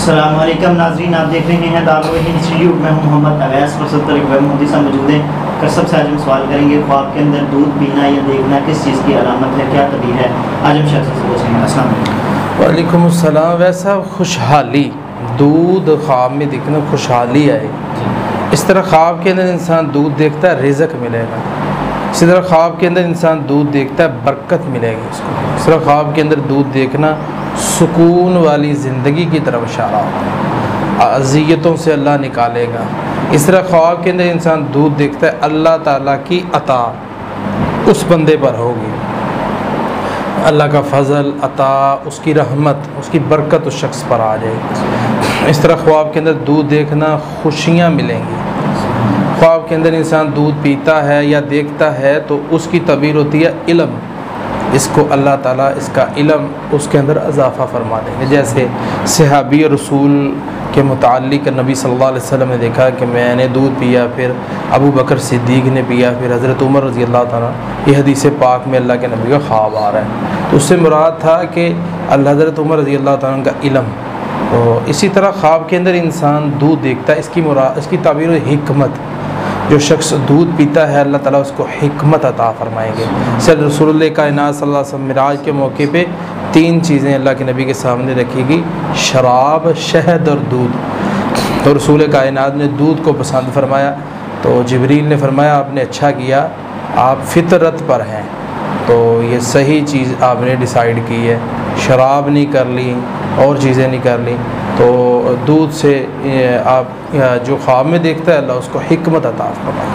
السلام علیکم ناظرین، آپ دیکھ رہے ہیں دعوی انسٹیٹیوٹ میں ہوں محمد اویس پروفیسر طارق محمودی صاحب موجود ہیں۔ سب سے آج ہم سوال کریں گے، خواب کے اندر دودھ پینا یا دیکھنا کس چیز کی علامت ہے، کیا تعبیر ہے؟ آج ہم شخص سے پوچھیں گے۔ السلام علیکم۔ وعلیکم السلام۔ ویسا خوشحالی، دودھ خواب میں دیکھنا خوشحالی آئے، اس طرح خواب کے اندر انسان دودھ دیکھتا ہے رزق ملے گا، اسی طرح خواب کے اندر انسان دودھ دیکھتا ہے برکت ملے گی اس کو، اس طرح خواب کے اندر دودھ دیکھنا سکون والی زندگی کی طرف اشارہ ہوتا ہے، اذیتوں سے اللہ نکالے گا۔ اس طرح خواب کے اندر انسان دودھ دیکھتا ہے اللہ تعالیٰ کی عطا اس بندے پر ہوگی، اللہ کا فضل، عطا، اس کی رحمت، اس کی برکت اس شخص پر آ جائے گی۔ اس طرح خواب کے اندر دودھ دیکھنا خوشیاں ملیں گی۔ خواب کے اندر انسان دودھ پیتا ہے یا دیکھتا ہے تو اس کی تعبیر ہوتی ہے علم، اس کو اللہ تعالیٰ اس کا علم اس کے اندر اضافہ فرما دیں گے۔ جیسے صحابی رسول کے متعلق نبی صلی اللہ علیہ وسلم نے دیکھا کہ میں نے دودھ پیا، پھر ابو بکر صدیق نے پیا، پھر حضرت عمر رضی اللہ تعالیٰ، یہ حدیث پاک میں اللہ کے نبی کا خواب آ رہا ہے، تو اس سے مراد تھا کہ اللہ حضرت عمر رضی اللہ تعالیٰ کا علم۔ تو اسی طرح خواب کے اندر انسان دودھ دیکھتا ہے، اس کی تعبیر حکمت، جو شخص دودھ پیتا ہے اللہ تعالیٰ اس کو حکمت عطا فرمائیں گے۔ سید رسول اللہ کائنات صلی اللہ علیہ وسلم معراج کے موقع پہ 3 چیزیں اللہ کے نبی کے سامنے رکھی گئی، شراب، شہد اور دودھ۔ تو رسول کائنات نے دودھ کو پسند فرمایا، تو جبریل نے فرمایا آپ نے اچھا کیا، آپ فطرت پر ہیں، تو یہ صحیح چیز آپ نے ڈیسائیڈ کی ہے، شراب نہیں کر لی اور چیزیں نہیں کر لی، تو دودھ سے آپ جو خواب میں دیکھتا ہے اللہ اس کو حکمت عطا فرمائے۔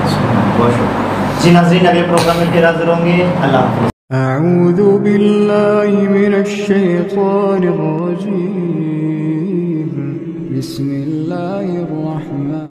جی ناظرین، اگلے پروگرام میں پھر حاضر ہوں گے۔ اللہ حافظ۔ اعوذ باللہ من الشیطان الرجیم، بسم اللہ الرحمن